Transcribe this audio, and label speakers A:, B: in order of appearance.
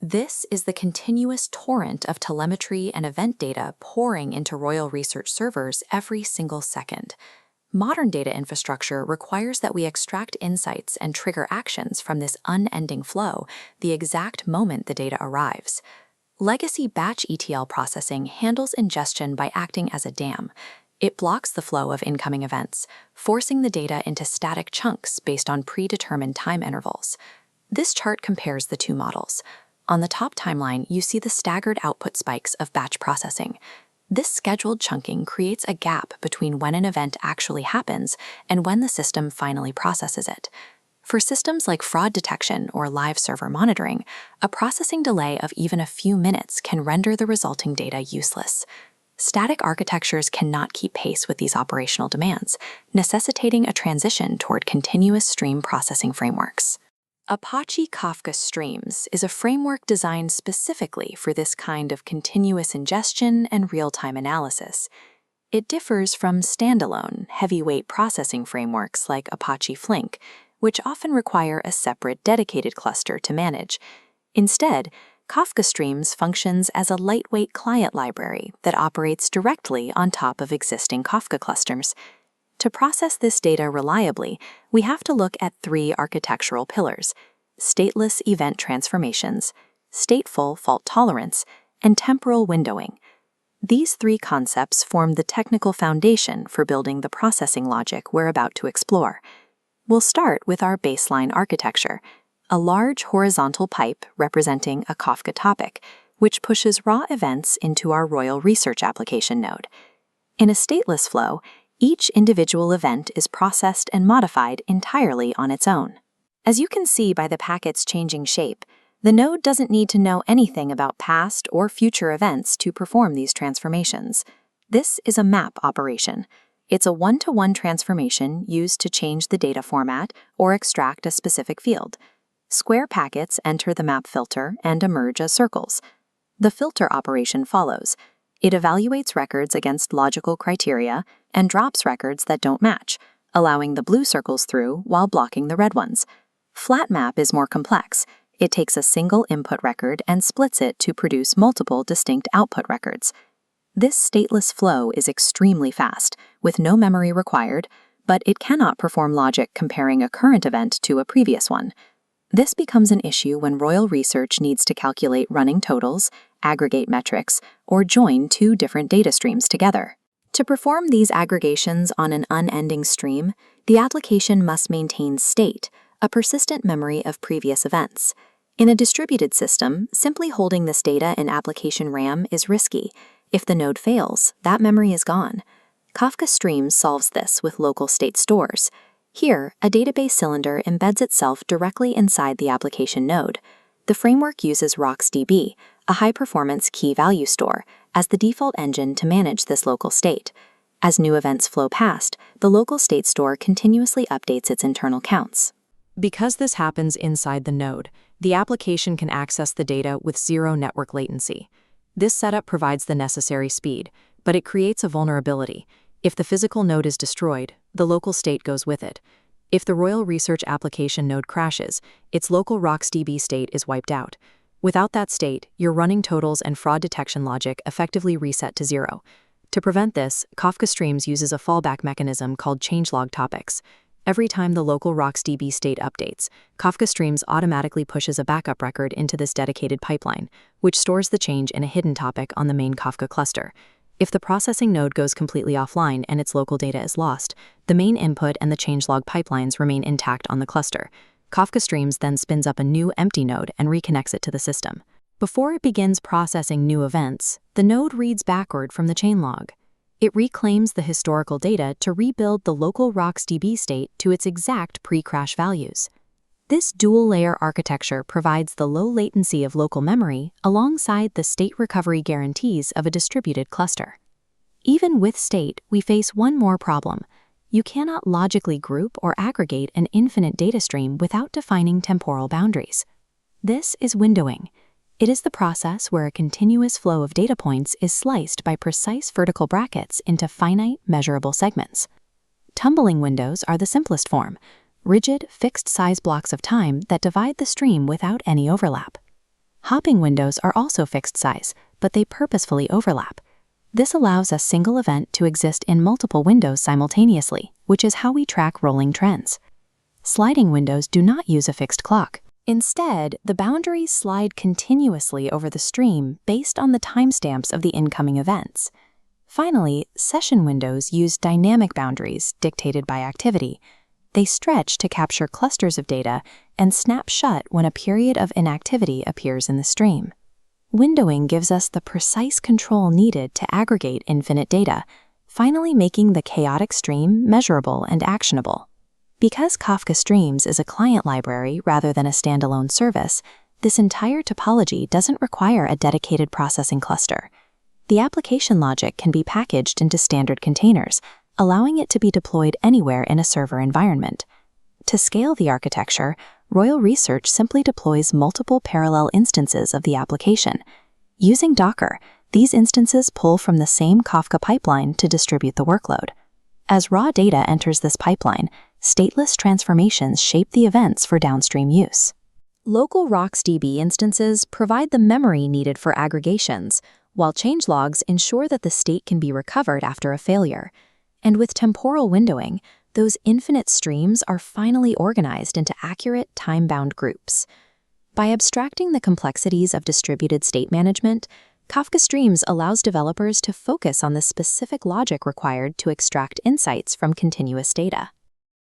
A: This is the continuous torrent of telemetry and event data pouring into Royal Research servers every single second. Modern data infrastructure requires that we extract insights and trigger actions from this unending flow the exact moment the data arrives. Legacy batch ETL processing handles ingestion by acting as a dam. It blocks the flow of incoming events, forcing the data into static chunks based on predetermined time intervals. This chart compares the two models. On the top timeline, you see the staggered output spikes of batch processing. This scheduled chunking creates a gap between when an event actually happens and when the system finally processes it. For systems like fraud detection or live server monitoring, a processing delay of even a few minutes can render the resulting data useless. Static architectures cannot keep pace with these operational demands, necessitating a transition toward continuous stream processing frameworks. Apache Kafka Streams is a framework designed specifically for this kind of continuous ingestion and real-time analysis. It differs from standalone, heavyweight processing frameworks like Apache Flink, which often require a separate dedicated cluster to manage. Instead, Kafka Streams functions as a lightweight client library that operates directly on top of existing Kafka clusters. To process this data reliably, we have to look at three architectural pillars: stateless event transformations, stateful fault tolerance, and temporal windowing. These three concepts form the technical foundation for building the processing logic we're about to explore. We'll start with our baseline architecture, a large horizontal pipe representing a Kafka topic, which pushes raw events into our Royal Research application node. In a stateless flow, each individual event is processed and modified entirely on its own. As you can see by the packet's changing shape, the node doesn't need to know anything about past or future events to perform these transformations. This is a map operation. It's a one-to-one transformation used to change the data format or extract a specific field. Square packets enter the map filter and emerge as circles. The filter operation follows. It evaluates records against logical criteria and drops records that don't match, allowing the blue circles through while blocking the red ones. Flat map is more complex. It takes a single input record and splits it to produce multiple distinct output records. This stateless flow is extremely fast, with no memory required, but it cannot perform logic comparing a current event to a previous one. This becomes an issue when Royal Research needs to calculate running totals, aggregate metrics, or join two different data streams together. To perform these aggregations on an unending stream, the application must maintain state, a persistent memory of previous events. In a distributed system, simply holding this data in application RAM is risky. If the node fails, that memory is gone. Kafka Streams solves this with local state stores. Here, a database cylinder embeds itself directly inside the application node. The framework uses RocksDB, a high-performance key-value store, as the default engine to manage this local state. As new events flow past, the local state store continuously updates its internal counts.
B: Because this happens inside the node, the application can access the data with zero network latency. This setup provides the necessary speed, but it creates a vulnerability. If the physical node is destroyed, the local state goes with it. If the Royal Research application node crashes, its local RocksDB state is wiped out. Without that state, your running totals and fraud detection logic effectively reset to zero. To prevent this, Kafka Streams uses a fallback mechanism called changelog topics. Every time the local RocksDB state updates, Kafka Streams automatically pushes a backup record into this dedicated pipeline, which stores the change in a hidden topic on the main Kafka cluster. If the processing node goes completely offline and its local data is lost, the main input and the changelog pipelines remain intact on the cluster. Kafka Streams then spins up a new empty node and reconnects it to the system. Before it begins processing new events, the node reads backward from the changelog. It reclaims the historical data to rebuild the local RocksDB state to its exact pre-crash values. This dual-layer architecture provides the low latency of local memory alongside the state recovery guarantees of a distributed cluster. Even with state, we face one more problem. You cannot logically group or aggregate an infinite data stream without defining temporal boundaries. This is windowing. It is the process where a continuous flow of data points is sliced by precise vertical brackets into finite, measurable segments. Tumbling windows are the simplest form, rigid, fixed-size blocks of time that divide the stream without any overlap. Hopping windows are also fixed size, but they purposefully overlap. This allows a single event to exist in multiple windows simultaneously, which is how we track rolling trends. Sliding windows do not use a fixed clock. Instead, the boundaries slide continuously over the stream based on the timestamps of the incoming events. Finally, session windows use dynamic boundaries dictated by activity. They stretch to capture clusters of data and snap shut when a period of inactivity appears in the stream. Windowing gives us the precise control needed to aggregate infinite data, finally making the chaotic stream measurable and actionable. Because Kafka Streams is a client library rather than a standalone service, this entire topology doesn't require a dedicated processing cluster. The application logic can be packaged into standard containers, allowing it to be deployed anywhere in a server environment. To scale the architecture, Royal Research simply deploys multiple parallel instances of the application. Using Docker, these instances pull from the same Kafka pipeline to distribute the workload. As raw data enters this pipeline, stateless transformations shape the events for downstream use. Local RocksDB instances provide the memory needed for aggregations, while changelogs ensure that the state can be recovered after a failure. And with temporal windowing, those infinite streams are finally organized into accurate, time-bound groups. By abstracting the complexities of distributed state management, Kafka Streams allows developers to focus on the specific logic required to extract insights from continuous data.